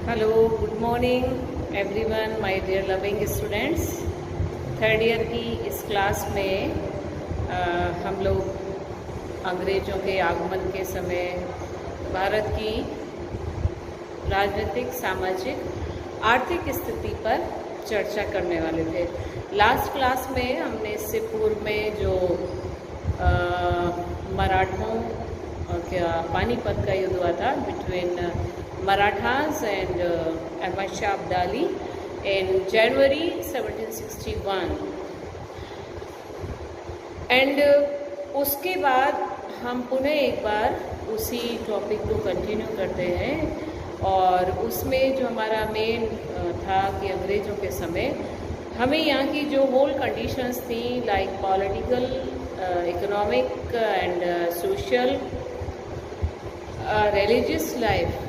Hello, good morning everyone, my dear loving students. Third year की इस class में हम लोग अंग्रेज़ों के आगमन के समय भारत की राजनीतिक, सामाजिक, आर्थिक स्थिति पर चर्चा करने वाले थे। लास्ट क्लास में हमने इससे पूर्व में जो मराठों क्या पानीपत का युद्ध हुआ था between Marathas and Ahmad Shah Abdali in January 1761 and उसके बाद हम पुनः एक बार उसी टॉपिक को कंटिन्यू करते हैं। और उसमें जो हमारा मेन था कि अंग्रेज़ों के समय हमें यहाँ की जो होल कंडीशंस थी, like political, economic and social, religious life,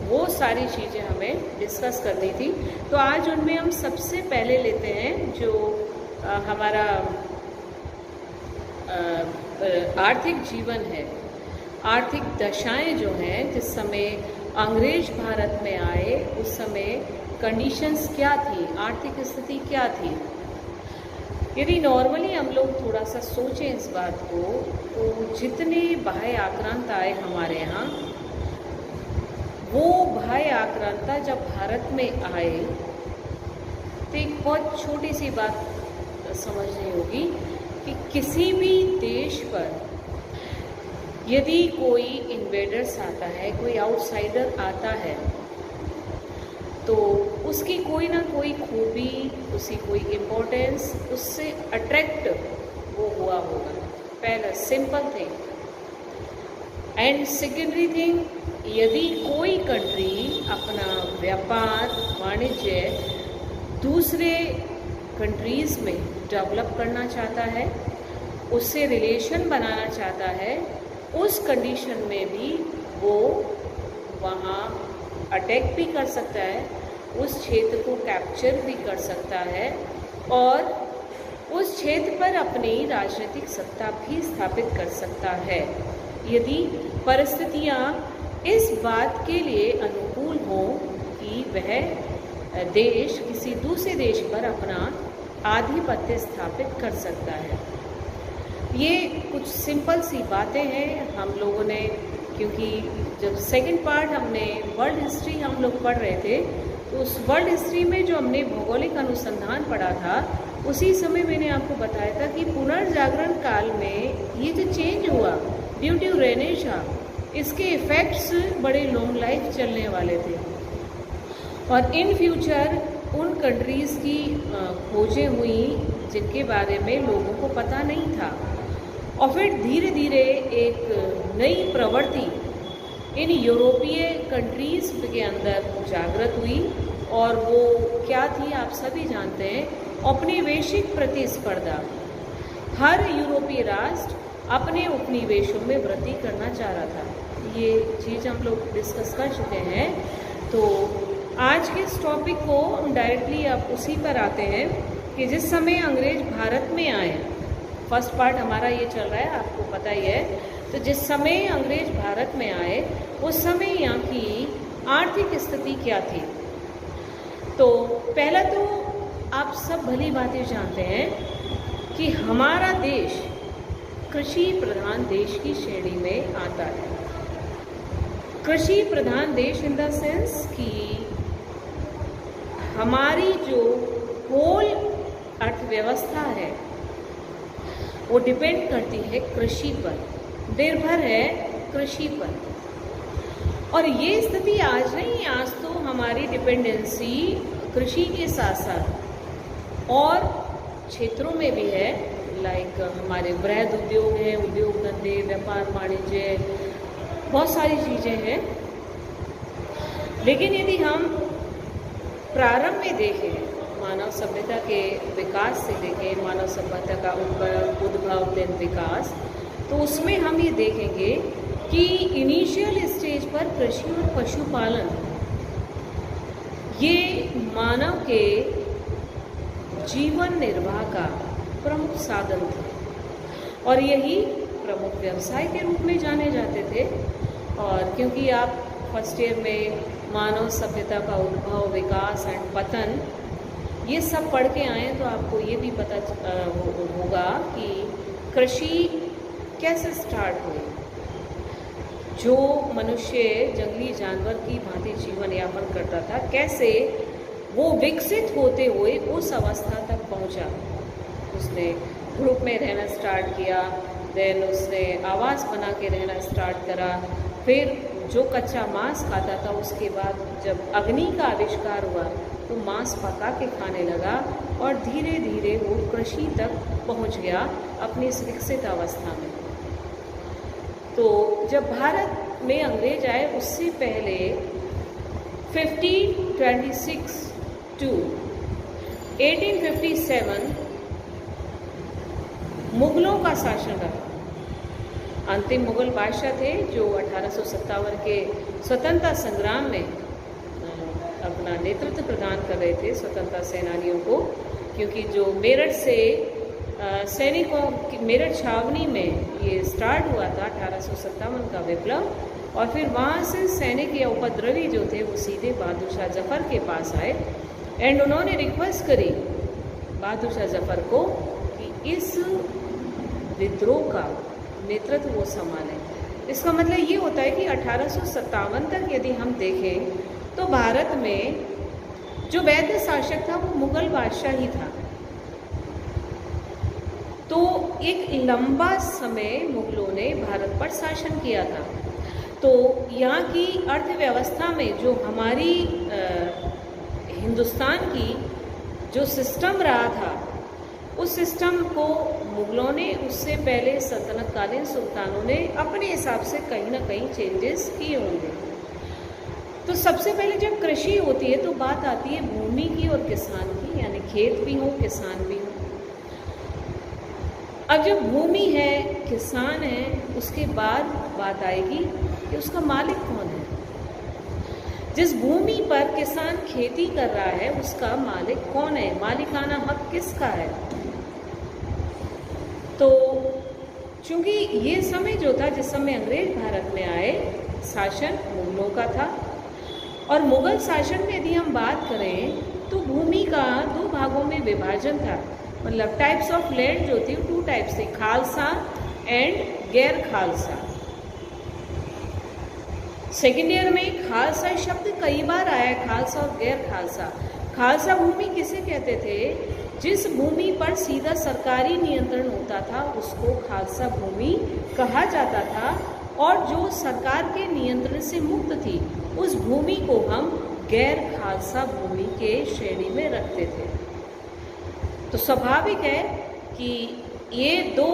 वो सारी चीज़ें हमें डिस्कस करनी थी। तो आज उनमें हम सबसे पहले लेते हैं जो हमारा आर्थिक जीवन है, आर्थिक दशाएं जो हैं। जिस समय अंग्रेज भारत में आए उस समय कंडीशंस क्या थी, आर्थिक स्थिति क्या थी। यदि नॉर्मली हम लोग थोड़ा सा सोचें इस बात को, तो जितने बाह्य आक्रांत आए हमारे यहाँ, वो बाह्य आक्रांता जब भारत में आए तो एक बहुत छोटी सी बात समझनी होगी कि किसी भी देश पर यदि कोई इन्वेडर्स आता है, कोई आउटसाइडर आता है, तो उसकी कोई ना कोई खूबी, उसकी कोई इम्पोर्टेंस, उससे अट्रैक्ट वो हुआ होगा। पहला simple thing. And secondary thing, यदि कोई कंट्री अपना व्यापार वाणिज्य दूसरे कंट्रीज़ में डेवलप करना चाहता है, उससे रिलेशन बनाना चाहता है, उस कंडीशन में भी वो वहाँ अटैक भी कर सकता है, उस क्षेत्र को कैप्चर भी कर सकता है और उस क्षेत्र पर अपनी राजनीतिक सत्ता भी स्थापित कर सकता है, यदि परिस्थितियाँ इस बात के लिए अनुकूल हों कि वह देश किसी दूसरे देश पर अपना आधिपत्य स्थापित कर सकता है। ये कुछ सिंपल सी बातें हैं। हम लोगों ने, क्योंकि जब सेकंड पार्ट हमने वर्ल्ड हिस्ट्री हम लोग पढ़ रहे थे, तो उस वर्ल्ड हिस्ट्री में जो हमने भौगोलिक अनुसंधान पढ़ा था, उसी समय मैंने आपको बताया था कि पुनर्जागरण काल में ये जो चेंज हुआ ड्यू टू रेनेसां, इसके इफ़ेक्ट्स बड़े लॉन्ग लाइफ चलने वाले थे और इन फ्यूचर उन कंट्रीज़ की खोजें हुई जिनके बारे में लोगों को पता नहीं था। और फिर धीरे धीरे एक नई प्रवृत्ति इन यूरोपीय कंट्रीज़ के अंदर जागृत हुई और वो क्या थी आप सभी जानते हैं, औपनिवेशिक प्रतिस्पर्धा। हर यूरोपीय राष्ट्र अपने उपनिवेशों में वृद्धि करना चाह रहा था। ये चीज़ हम लोग डिस्कस कर चुके हैं। तो आज के इस टॉपिक को हम डायरेक्टली अब उसी पर आते हैं कि जिस समय अंग्रेज भारत में आए, फर्स्ट पार्ट हमारा ये चल रहा है, आपको पता ही है। तो जिस समय अंग्रेज भारत में आए उस समय यहाँ की आर्थिक स्थिति क्या थी। तो पहला तो आप सब भली बातें जानते हैं कि हमारा देश कृषि प्रधान देश की श्रेणी में आता है। कृषि प्रधान देश इन द सेंस कि हमारी जो होल अर्थव्यवस्था है वो डिपेंड करती है कृषि पर, निर्भर है कृषि पर। और ये स्थिति आज नहीं, आज तो हमारी डिपेंडेंसी कृषि के साथ साथ और क्षेत्रों में भी है, लाइक हमारे वृहद उद्योग हैं, उद्योग धंधे, व्यापार वाणिज्य, बहुत सारी चीज़ें हैं। लेकिन यदि हम प्रारंभ में देखें, मानव सभ्यता के विकास से देखें, मानव सभ्यता का उद्भव देन विकास, तो उसमें हम ये देखेंगे कि इनिशियल स्टेज पर कृषि और पशुपालन ये मानव के जीवन निर्वाह का प्रमुख साधन थे और यही प्रमुख व्यवसाय के रूप में जाने जाते थे। और क्योंकि आप फर्स्ट ईयर में मानव सभ्यता का उद्भव, विकास एंड पतन, ये सब पढ़ के आए तो आपको ये भी पता होगा कि कृषि कैसे स्टार्ट हुई। जो मनुष्य जंगली जानवर की भांति जीवन यापन करता था, कैसे वो विकसित होते हुए उस अवस्था तक पहुंचा। उसने ग्रुप में रहना स्टार्ट किया, देन उसने आवास बना के रहना स्टार्ट करा, फिर जो कच्चा मांस खाता था उसके बाद जब अग्नि का आविष्कार हुआ तो मांस पका के खाने लगा और धीरे धीरे वो कृषि तक पहुंच गया अपनी इस विकसित अवस्था में। तो जब भारत में अंग्रेज आए उससे पहले 1526 टू 1857 मुगलों का शासन रहा। अंतिम मुगल बादशाह थे जो 1857 के स्वतंत्रता संग्राम में अपना नेतृत्व प्रदान कर रहे थे स्वतंत्रता सेनानियों को, क्योंकि जो मेरठ से सैनिकों की मेरठ छावनी में ये स्टार्ट हुआ था 1857 का विप्लव, और फिर वहाँ से सैनिक या उपद्रवी जो थे वो सीधे बहादुर शाह जफर के पास आए एंड उन्होंने रिक्वेस्ट करी बहादुर शाह जफर को कि इस विद्रोह का नेतृत्व वो संभालें। इसका मतलब ये होता है कि 1857 तक यदि हम देखें तो भारत में जो वैध शासक था वो मुगल बादशाह ही था। तो एक लंबा समय मुगलों ने भारत पर शासन किया था। तो यहाँ की अर्थव्यवस्था में जो हमारी हिंदुस्तान की जो सिस्टम रहा था उस सिस्टम को मुगलों ने, उससे पहले सल्तनतकालीन सुल्तानों ने अपने हिसाब से कहीं ना कहीं चेंजेस किए होंगे। तो सबसे पहले जब कृषि होती है तो बात आती है भूमि की और किसान की, यानी खेत भी हो किसान भी हो। अब जब भूमि है, किसान है, उसके बाद बात आएगी कि उसका मालिक कौन है। जिस भूमि पर किसान खेती कर रहा है उसका मालिक कौन है, मालिकाना हक किसका है। तो चूंकि ये समय जो था जिस समय अंग्रेज भारत में आए, शासन मुगलों का था, और मुगल शासन में यदि हम बात करें तो भूमि का 2 भागों में विभाजन था। मतलब टाइप्स ऑफ लैंड जो थी 2 टाइप्स थे, खालसा एंड गैर खालसा। सेकेंड ईयर में खालसा शब्द कई बार आया, खालसा और गैर खालसा। खालसा भूमि किसे कहते थे? जिस भूमि पर सीधा सरकारी नियंत्रण होता था उसको खालसा भूमि कहा जाता था, और जो सरकार के नियंत्रण से मुक्त थी उस भूमि को हम गैर खालसा भूमि के श्रेणी में रखते थे। तो स्वाभाविक है कि ये 2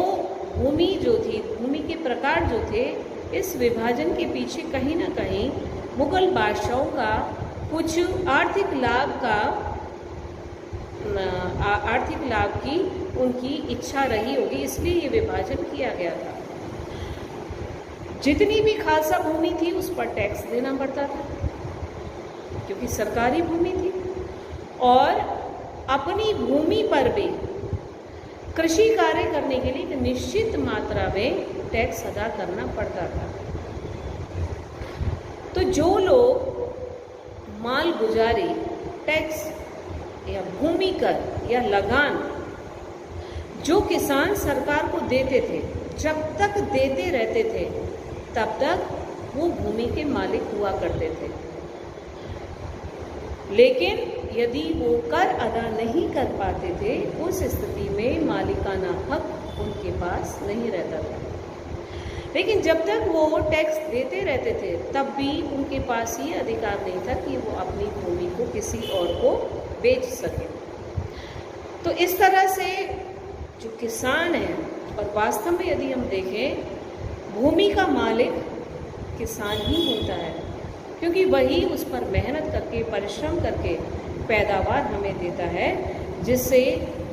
भूमि जो थी, भूमि के प्रकार जो थे, इस विभाजन के पीछे कहीं ना कहीं मुगल बादशाहों का कुछ आर्थिक लाभ की उनकी इच्छा रही होगी, इसलिए ये विभाजन किया गया था। जितनी भी खालसा भूमि थी उस पर टैक्स देना पड़ता था क्योंकि सरकारी भूमि थी, और अपनी भूमि पर भी कृषि कार्य करने के लिए एक निश्चित मात्रा में टैक्स अदा करना पड़ता था। तो जो लोग माल गुजारी, टैक्स या भूमि कर या लगान जो किसान सरकार को देते थे, जब तक देते रहते थे तब तक वो भूमि के मालिक हुआ करते थे। लेकिन यदि वो कर अदा नहीं कर पाते थे उस स्थिति में मालिकाना हक उनके पास नहीं रहता था। लेकिन जब तक वो टैक्स देते रहते थे तब भी उनके पास ये अधिकार नहीं था कि वो अपनी भूमि को किसी और को बेच सके। तो इस तरह से जो किसान है, और वास्तव में यदि हम देखें भूमि का मालिक किसान ही होता है, क्योंकि वही उस पर मेहनत करके परिश्रम करके पैदावार हमें देता है, जिससे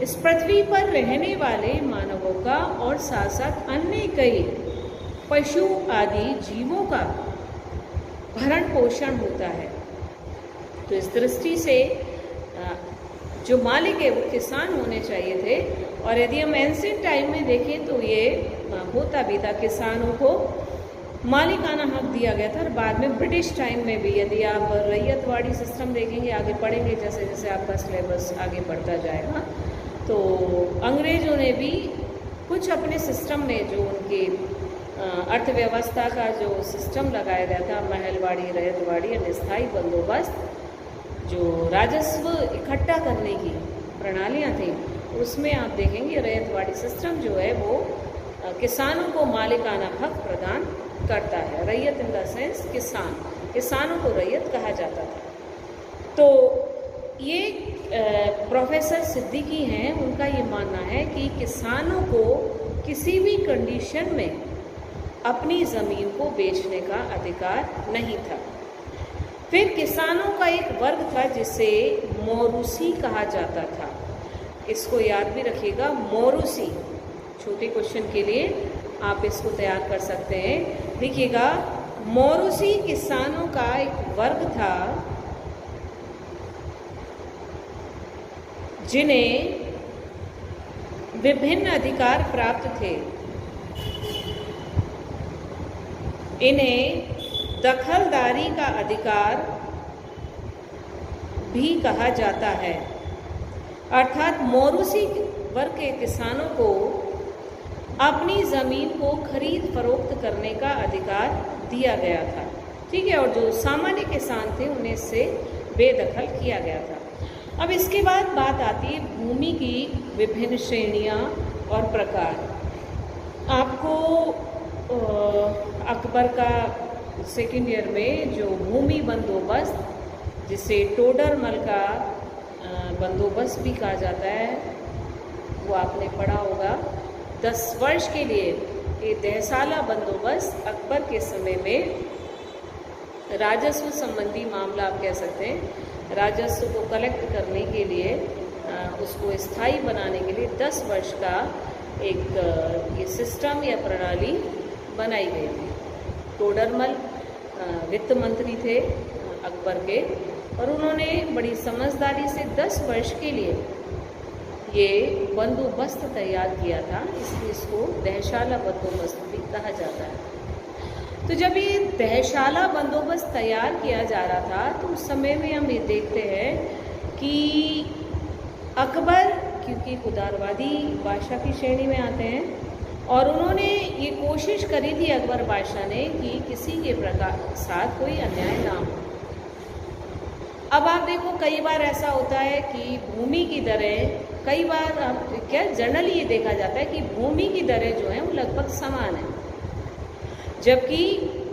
इस पृथ्वी पर रहने वाले मानवों का और साथ साथ अन्य कई पशु आदि जीवों का भरण पोषण होता है। तो इस दृष्टि से जो मालिक है वो किसान होने चाहिए थे। और यदि हम एंशिएंट टाइम में देखें तो ये होता भी था, किसानों को मालिकाना हक दिया गया था। और बाद में ब्रिटिश टाइम में भी, यदि आप रैयतवाड़ी सिस्टम देखेंगे, आगे पढ़ेंगे जैसे जैसे आपका सिलेबस आगे बढ़ता जाएगा, तो अंग्रेज़ों ने भी कुछ अपने सिस्टम में जो उनके अर्थव्यवस्था का जो सिस्टम लगाया गया था, महलवाड़ी, रैयतवाड़ी और स्थायी बंदोबस्त, जो राजस्व इकट्ठा करने की प्रणालियाँ थी, उसमें आप देखेंगे रैयतवाड़ी सिस्टम जो है वो किसानों को मालिकाना हक प्रदान करता है। रैयत इन द सेंस किसान, किसानों को रैयत कहा जाता था। तो ये प्रोफेसर सिद्दीकी हैं, उनका ये मानना है कि किसानों को किसी भी कंडीशन में अपनी ज़मीन को बेचने का अधिकार नहीं था। फिर किसानों का एक वर्ग था जिसे मोरूसी कहा जाता था। इसको याद भी रखिएगा, मोरूसी। छोटे क्वेश्चन के लिए आप इसको तैयार कर सकते हैं। देखिएगा, मोरूसी किसानों का एक वर्ग था जिन्हें विभिन्न अधिकार प्राप्त थे। इन्हें दखलदारी का अधिकार भी कहा जाता है, अर्थात मोरूसी वर्ग के किसानों को अपनी ज़मीन को खरीद फरोख्त करने का अधिकार दिया गया था। ठीक है, और जो सामान्य किसान थे उन्हें इससे बेदखल किया गया था। अब इसके बाद बात आती है भूमि की विभिन्न श्रेणियां और प्रकार। आपको अकबर का सेकेंड ईयर में जो भूमि बंदोबस्त, जिसे टोडरमल का बंदोबस्त भी कहा जाता है, वो आपने पढ़ा होगा। 10 वर्ष के लिए ये देहसाला बंदोबस्त अकबर के समय में राजस्व संबंधी मामला आप कह सकते हैं, राजस्व को कलेक्ट करने के लिए, उसको स्थायी बनाने के लिए 10 वर्ष का एक ये सिस्टम या प्रणाली बनाई गई थी। टोडरमल वित्त मंत्री थे अकबर के, और उन्होंने बड़ी समझदारी से 10 वर्ष के लिए ये बंदोबस्त तैयार किया था, इसलिए इसको देहशाला बंदोबस्त भी कहा जाता है। तो जब ये देहशाला बंदोबस्त तैयार किया जा रहा था, तो उस समय में हम ये देखते हैं कि अकबर, क्योंकि उदारवादी बादशाह की श्रेणी में आते हैं, और उन्होंने ये कोशिश करी थी अकबर बादशाह ने कि किसी के साथ कोई अन्याय ना हो। अब आप देखो, कई बार ऐसा होता है कि भूमि की दरें, कई बार आप क्या जनरली ये देखा जाता है कि भूमि की दरें जो हैं वो लगभग समान है, जबकि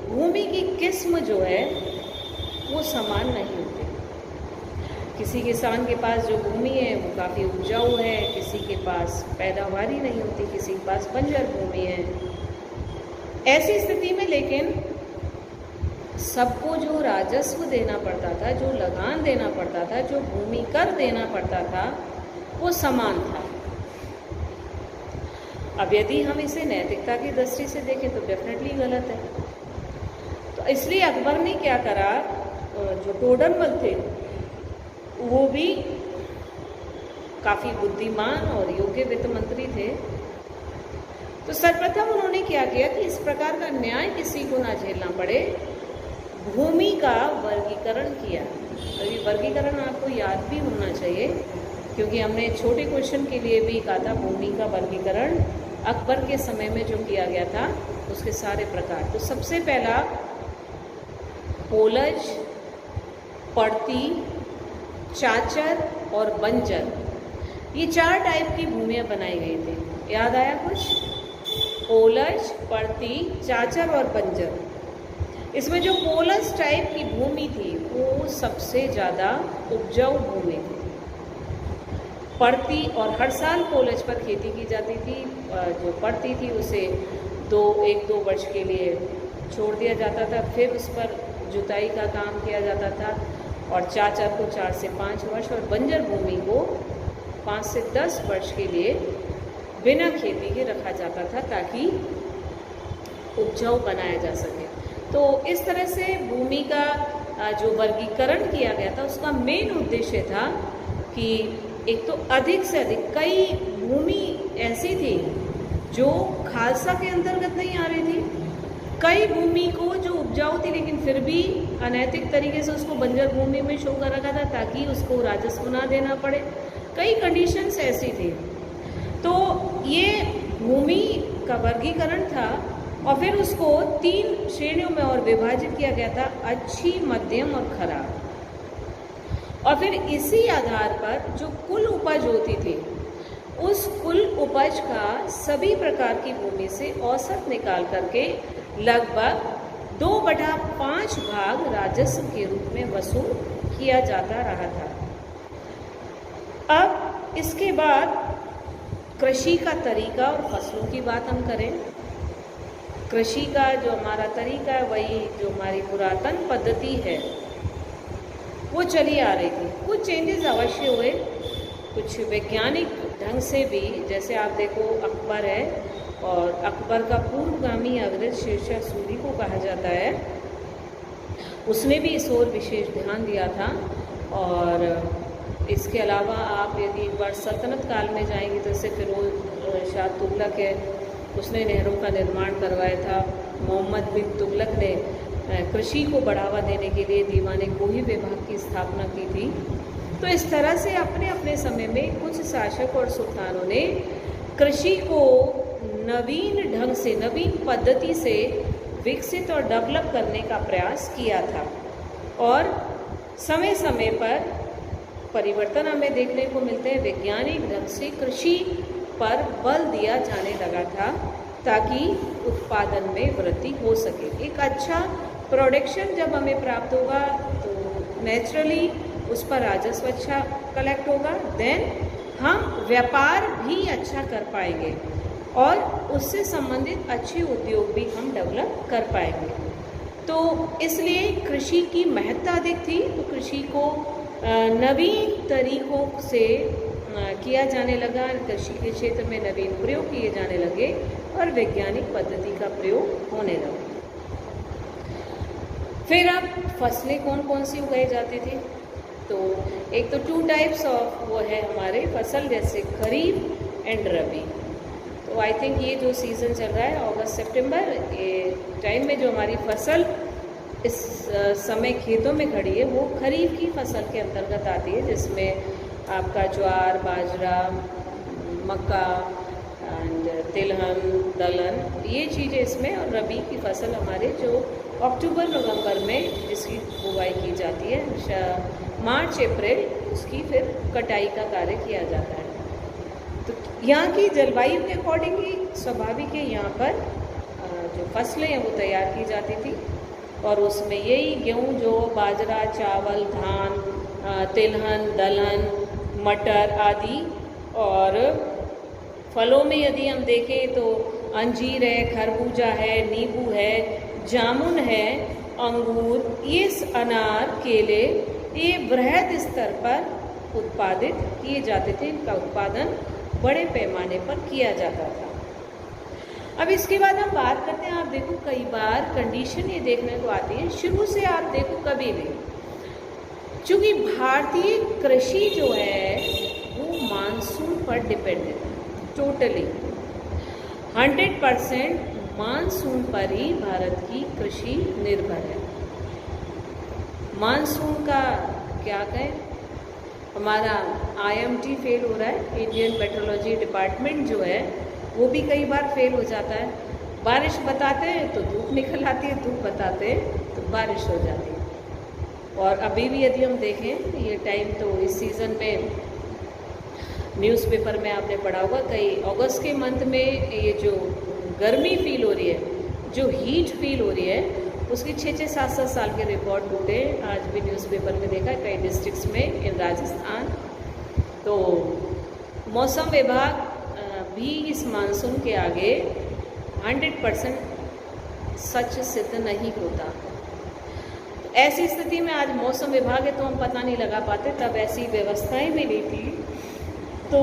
भूमि की किस्म जो है वो समान नहीं होती। किसी किसान के पास जो भूमि है वो काफ़ी उपजाऊ है, किसी के पास पैदावार ही नहीं होती, किसी के पास बंजर भूमि है। ऐसी स्थिति में लेकिन सबको जो राजस्व देना पड़ता था, जो लगान देना पड़ता था, जो भूमि कर देना पड़ता था, वो समान था। अब यदि हम इसे नैतिकता की दृष्टि से देखें तो डेफिनेटली गलत है। तो इसलिए अकबर ने क्या करा, जो टोडरमल थे वो भी काफ़ी बुद्धिमान और योग्य वित्त मंत्री थे। तो सर्वप्रथम उन्होंने क्या किया कि इस प्रकार का न्याय किसी को ना झेलना पड़े, भूमि का वर्गीकरण किया। और ये वर्गीकरण आपको याद भी होना चाहिए, क्योंकि हमने छोटे क्वेश्चन के लिए भी कहा था भूमि का वर्गीकरण अकबर के समय में जो किया गया था उसके सारे प्रकार। तो सबसे पहला पोलज, पड़ती, चाचर और बंजर, ये 4 टाइप की भूमियाँ बनाई गई थी। याद आया कुछ? पोलज, पड़ती, चाचर और बंजर। इसमें जो पोलज टाइप की भूमि थी वो सबसे ज़्यादा उपजाऊ भूमि थी। पड़ती, और हर साल पोलज पर खेती की जाती थी। जो पड़ती थी उसे 1-2 वर्ष के लिए छोड़ दिया जाता था, फिर उस पर जुताई का काम किया जाता था। और चाचर को 4 से 5 वर्ष, और बंजर भूमि को 5 से 10 वर्ष के लिए बिना खेती के रखा जाता था, ताकि उपजाऊ बनाया जा सके। तो इस तरह से भूमि का जो वर्गीकरण किया गया था उसका मेन उद्देश्य था कि एक तो अधिक से अधिक, कई भूमि ऐसी थी जो खालसा के अंतर्गत नहीं आ रही थी, कई भूमि को जो उपजाऊ थी लेकिन फिर भी अनैतिक तरीके से उसको बंजर भूमि में शो कर रखा था ताकि उसको राजस्व ना देना पड़े। कई कंडीशंस ऐसी थी। तो ये भूमि का वर्गीकरण था और फिर उसको 3 श्रेणियों में और विभाजित किया गया था, अच्छी, मध्यम और खराब। और फिर इसी आधार पर जो कुल उपज होती थी उस कुल उपज का सभी प्रकार की भूमि से औसत निकाल करके लगभग 2/5 भाग राजस्व के रूप में वसूल किया जाता रहा था। अब इसके बाद कृषि का तरीका और फसलों की बात हम करें। कृषि का जो हमारा तरीका है वही जो हमारी पुरातन पद्धति है वो चली आ रही थी। कुछ चेंजेस अवश्य हुए, कुछ वैज्ञानिक ढंग से भी। जैसे आप देखो अकबर है और अकबर का पूर्वगामी अग्रज शेरशाह सूरी को कहा जाता है, उसने भी इस ओर विशेष ध्यान दिया था। और इसके अलावा आप यदि एक बार सल्तनत काल में जाएंगे तो जैसे फिरोज शाह तुगलक है, उसने नहरों का निर्माण करवाया था। मोहम्मद बिन तुगलक ने कृषि को बढ़ावा देने के लिए दीवाने गोही विभाग की स्थापना की थी। तो इस तरह से अपने अपने समय में कुछ शासक और सुल्तानों ने कृषि को नवीन ढंग से, नवीन पद्धति से विकसित और डेवलप करने का प्रयास किया था। और समय समय पर परिवर्तन हमें देखने को मिलते हैं। वैज्ञानिक ढंग से कृषि पर बल दिया जाने लगा था ताकि उत्पादन में वृद्धि हो सके। एक अच्छा प्रोडक्शन जब हमें प्राप्त होगा तो नेचुरली उस पर राजस्व अच्छा कलेक्ट होगा, देन हम व्यापार भी अच्छा कर पाएंगे और उससे संबंधित अच्छे उद्योग भी हम डेवलप कर पाएंगे। तो इसलिए कृषि की महत्ता अधिक थी। तो कृषि को नवीन तरीकों से किया जाने लगा, कृषि के क्षेत्र में नवीन प्रयोग किए जाने लगे और वैज्ञानिक पद्धति का प्रयोग होने लगा। फिर अब फसलें कौन कौन सी उगाई जाती थी? तो एक तो 2 टाइप्स ऑफ वो है हमारे फसल, जैसे खरीफ एंड रबी। तो आई थिंक ये जो सीज़न चल रहा है अगस्त सितंबर, ये टाइम में जो हमारी फसल इस समय खेतों में खड़ी है वो खरीफ की फसल के अंतर्गत आती है, जिसमें आपका ज्वार, बाजरा, मक्का एंड तिलहन, दलहन, ये चीज़ें इसमें। और रबी की फसल हमारे जो अक्टूबर नवंबर में जिसकी बुवाई की जाती है, मार्च अप्रैल उसकी फिर कटाई का कार्य किया जाता है। तो यहाँ की जलवायु के अकॉर्डिंग ही स्वाभाविक है यहाँ पर जो फसलें हैं वो तैयार की जाती थी। और उसमें यही गेहूँ, जौ, बाजरा, चावल, धान, तिलहन, दलहन, मटर आदि। और फलों में यदि हम देखें तो अंजीर है, खरबूजा है, नींबू है, जामुन है, अंगूर, ये अनार, केले, ये बृहद स्तर पर उत्पादित किए जाते थे। इनका उत्पादन बड़े पैमाने पर किया जाता था। अब इसके बाद हम बात करते हैं। आप देखो कई बार कंडीशन ये देखने को आती है, शुरू से आप देखो कभी भी, चूँकि भारतीय कृषि जो है वो मानसून पर डिपेंडेंट है, टोटली 100% मानसून पर ही भारत की कृषि निर्भर है। मानसून का क्या कहें, हमारा IMD फेल हो रहा है, इंडियन मेट्रोलॉजी डिपार्टमेंट जो है वो भी कई बार फेल हो जाता है। बारिश बताते हैं तो धूप निकल आती है, धूप बताते हैं तो बारिश हो जाती है। और अभी भी यदि हम देखें ये टाइम, तो इस सीज़न में न्यूज़पेपर में आपने पढ़ा होगा, कई अगस्त के मंथ में ये जो गर्मी फील हो रही है, जो हीट फील हो रही है, उसकी 6-6, 7-7 साल के रिकॉर्ड टूटे। आज भी न्यूज़पेपर में देखा कई डिस्ट्रिक्ट्स में इन राजस्थान। तो मौसम विभाग भी इस मानसून के आगे 100% सच सिद्ध नहीं होता। तो ऐसी स्थिति में आज मौसम विभाग है तो हम पता नहीं लगा पाते, तब ऐसी व्यवस्थाएं भी नहीं थी। तो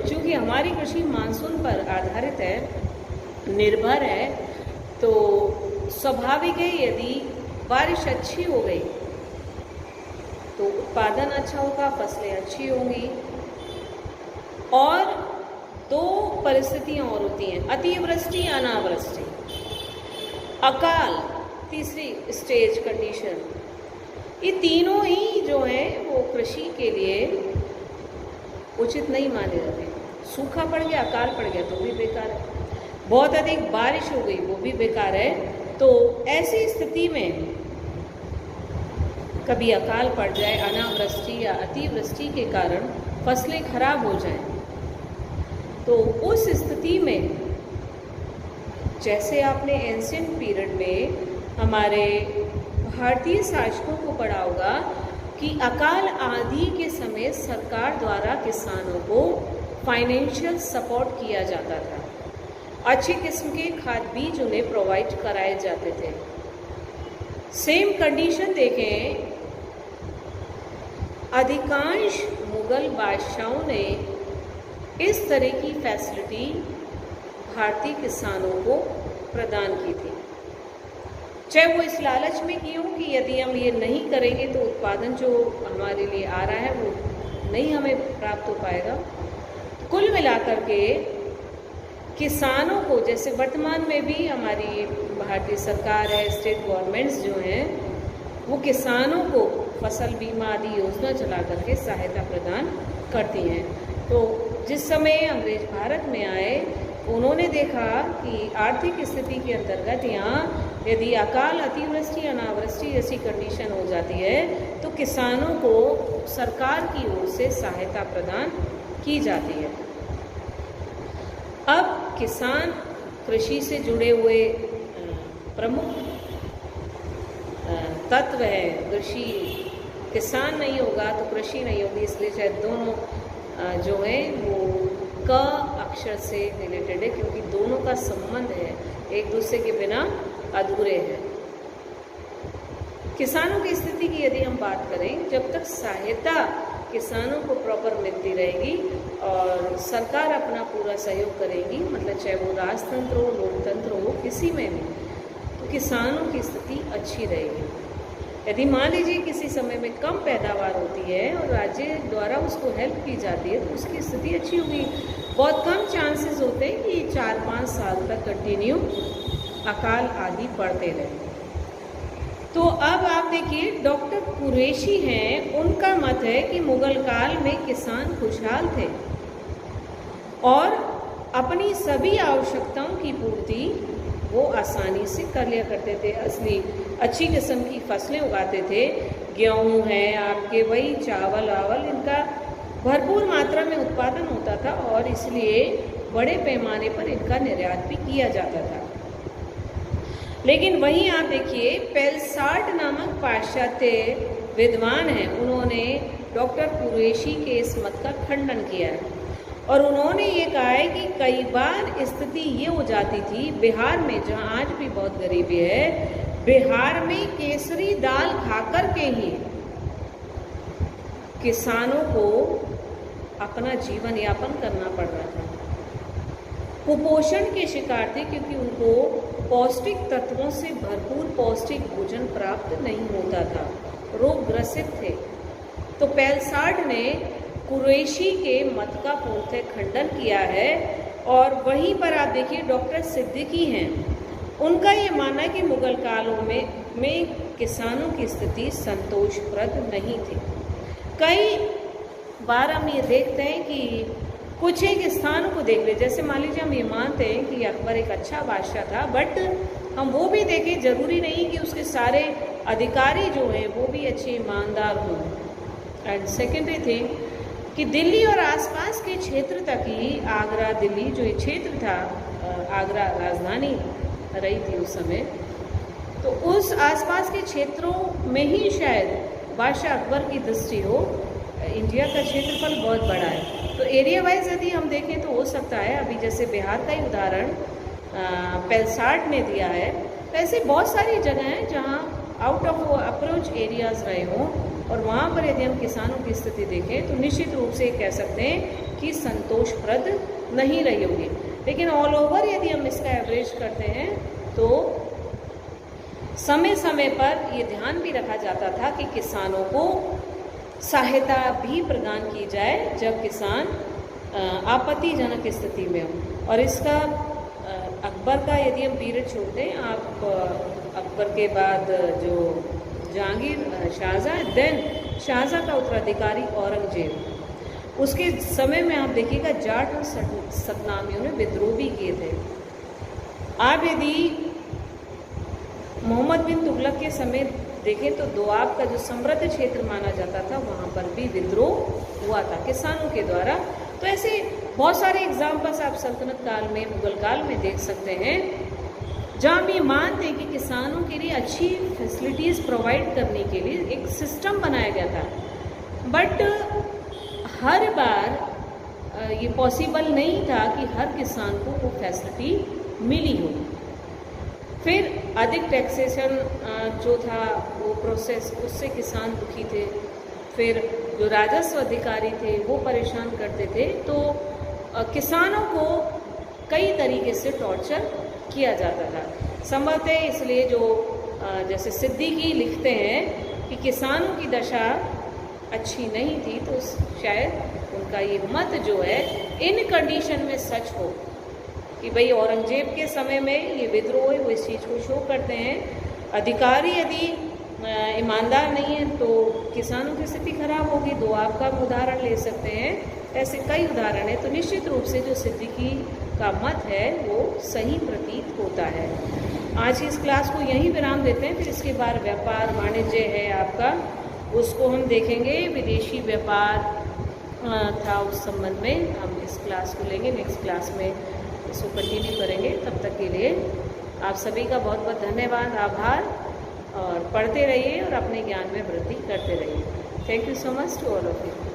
चूँकि हमारी कृषि मानसून पर आधारित है, निर्भर है, तो स्वाभाविक है यदि बारिश अच्छी हो गई तो उत्पादन अच्छा होगा, फसलें अच्छी होंगी। और दो परिस्थितियां और होती हैं, अतिवृष्टि, अनावृष्टि, अकाल, तीसरी स्टेज कंडीशन। ये तीनों ही जो है वो कृषि के लिए उचित नहीं माने जाते। सूखा पड़ गया, अकाल पड़ गया तो भी बेकार है, बहुत अधिक बारिश हो गई वो भी बेकार है। तो ऐसी स्थिति में कभी अकाल पड़ जाए, अनावृष्टि या अतिवृष्टि के कारण फसलें खराब हो जाएं, तो उस स्थिति में जैसे आपने एंशिएंट पीरियड में हमारे भारतीय शासकों को पढ़ा होगा कि अकाल आदि के समय सरकार द्वारा किसानों को फाइनेंशियल सपोर्ट किया जाता था, अच्छी किस्म के खाद बीज उन्हें प्रोवाइड कराए जाते थे। सेम कंडीशन देखें, अधिकांश मुगल बादशाहों ने इस तरह की फैसिलिटी भारतीय किसानों को प्रदान की थी, चाहे वो इस लालच में की हो कि यदि हम ये नहीं करेंगे तो उत्पादन जो हमारे लिए आ रहा है वो नहीं हमें प्राप्त हो पाएगा। कुल मिलाकर के किसानों को, जैसे वर्तमान में भी हमारी भारतीय सरकार है, स्टेट गवर्नमेंट्स जो हैं वो किसानों को फसल बीमा आदि योजना चला करके सहायता प्रदान करती हैं। तो जिस समय अंग्रेज भारत में आए उन्होंने देखा कि आर्थिक स्थिति के अंतर्गत यहाँ यदि अकाल, अतिवृष्टि, अनावृष्टि जैसी कंडीशन हो जाती है तो किसानों को सरकार की ओर से सहायता प्रदान की जाती है। अब किसान कृषि से जुड़े हुए प्रमुख तत्व है। कृषि, किसान नहीं होगा तो कृषि नहीं होगी, इसलिए शायद दोनों जो है वो क अक्षर से रिलेटेड है, क्योंकि दोनों का संबंध है, एक दूसरे के बिना अधूरे हैं। किसानों की स्थिति की यदि हम बात करें, जब तक सहायता किसानों को प्रॉपर मिलती रहेगी और सरकार अपना पूरा सहयोग करेगी, मतलब चाहे वो राजतंत्र हो, लोकतंत्र हो, किसी में भी, तो किसानों की स्थिति अच्छी रहेगी। यदि मान लीजिए किसी समय में कम पैदावार होती है और राज्य द्वारा उसको हेल्प की जाती है तो उसकी स्थिति अच्छी होगी। बहुत कम चांसेस होते हैं कि 4-5 साल तक कंटिन्यू अकाल आदि पड़ते रहे। तो अब आप देखिए, डॉक्टर कुरैशी हैं, उनका मत है कि मुगल काल में किसान खुशहाल थे और अपनी सभी आवश्यकताओं की पूर्ति वो आसानी से कर लिया करते थे। असली अच्छी किस्म की फसलें उगाते थे, गेहूँ है आपके, वही चावल वावल, इनका भरपूर मात्रा में उत्पादन होता था और इसलिए बड़े पैमाने पर इनका निर्यात भी किया जाता था। लेकिन वहीं आप देखिए, पेलसार्ड नामक पाश्चात्य विद्वान हैं, उन्होंने डॉक्टर कुरैशी के इस मत का खंडन किया है और उन्होंने ये कहा है कि कई बार स्थिति ये हो जाती थी बिहार में, जहाँ आज भी बहुत गरीबी है, बिहार में केसरी दाल खाकर के ही किसानों को अपना जीवन यापन करना पड़ रहा था। कुपोषण के शिकार थे क्योंकि उनको पौष्टिक तत्वों से भरपूर पौष्टिक भोजन प्राप्त नहीं होता था, रोग ग्रसित थे। तो पेलसार्ड ने कुरैशी के मत का पूर्णतः खंडन किया है और वहीं पर आप देखिए डॉक्टर सिद्दीकी हैं, उनका ये मानना है कि मुगल कालों में किसानों की स्थिति संतोषप्रद नहीं थी। कई बार हम ये देखते हैं कि कुछ एक स्थानों को देख ले, जैसे मान लीजिए हम ये मानते हैं कि अकबर एक अच्छा बादशाह था, बट हम वो भी देखें, जरूरी नहीं कि उसके सारे अधिकारी जो हैं वो भी अच्छे ईमानदार हों। एंड सेकेंडरी थिंग कि दिल्ली और आसपास के क्षेत्र तक ही, आगरा दिल्ली जो ये क्षेत्र था, आगरा राजधानी रही थी उस समय, तो उस आसपास के क्षेत्रों में ही शायद बादशाह अकबर की दृष्टि हो। इंडिया का क्षेत्रफल बहुत बड़ा है, तो एरिया वाइज यदि हम देखें तो हो सकता है, अभी जैसे बिहार का ही उदाहरण पेलसार्ड ने दिया है, तो ऐसे बहुत सारी जगह हैं जहाँ आउट ऑफ अप्रोच एरियाज रहे हों और वहाँ पर यदि हम किसानों की स्थिति देखें तो निश्चित रूप से कह सकते हैं कि संतोषप्रद नहीं रही होगी। लेकिन ऑल ओवर यदि हम इसका एवरेज करते हैं तो समय समय पर ये ध्यान भी रखा जाता था कि किसानों को सहायता भी प्रदान की जाए जब किसान आपत्तिजनक स्थिति में हो। और इसका अकबर का यदि हम पीरियड छोड़ते हैं, आप अकबर के बाद जो जहांगीर शाहजहाँ, देन शाहजहाँ का उत्तराधिकारी औरंगजेब, उसके समय में आप देखिएगा जाट और सतनामियों ने विद्रोह भी किए थे। आप यदि मोहम्मद बिन तुगलक के समय देखें तो दोआब का जो समृद्ध क्षेत्र माना जाता था, वहाँ पर भी विद्रोह हुआ था किसानों के द्वारा। तो ऐसे बहुत सारे एग्जाम्पल्स आप सल्तनत काल में, मुगल काल में देख सकते हैं, जहाँ हम ये मानते हैं कि किसानों के लिए अच्छी फैसिलिटीज़ प्रोवाइड करने के लिए एक सिस्टम बनाया गया था। बट हर बार ये पॉसिबल नहीं था कि हर किसान को वो फैसिलिटी मिली हो। फिर अधिक टैक्सेशन जो था वो प्रोसेस, उससे किसान दुखी थे। फिर जो राजस्व अधिकारी थे वो परेशान करते थे। तो किसानों को कई तरीके से टॉर्चर किया जाता था। संभवतः इसलिए जो जैसे सिद्दीकी लिखते हैं कि किसानों की दशा अच्छी नहीं थी, तो शायद उनका ये मत जो है इन कंडीशन में सच हो कि भाई औरंगजेब के समय में ये विद्रोह है, वो इस चीज़ को शो करते हैं। अधिकारी यदि ईमानदार नहीं है तो किसानों की स्थिति खराब होगी। दोआब का उदाहरण ले सकते हैं, ऐसे कई उदाहरण हैं। तो निश्चित रूप से जो सिद्दीकी का मत है वो सही प्रतीत होता है। आज की इस क्लास को यहीं विराम देते हैं। फिर इसके बाद व्यापार वाणिज्य है आपका, उसको हम देखेंगे। विदेशी व्यापार था, उस संबंध में हम इस क्लास को लेंगे। नेक्स्ट क्लास में इसको कंटिन्यू करेंगे। तब तक के लिए आप सभी का बहुत बहुत धन्यवाद, आभार, और पढ़ते रहिए और अपने ज्ञान में वृद्धि करते रहिए। Thank you so much to all of you.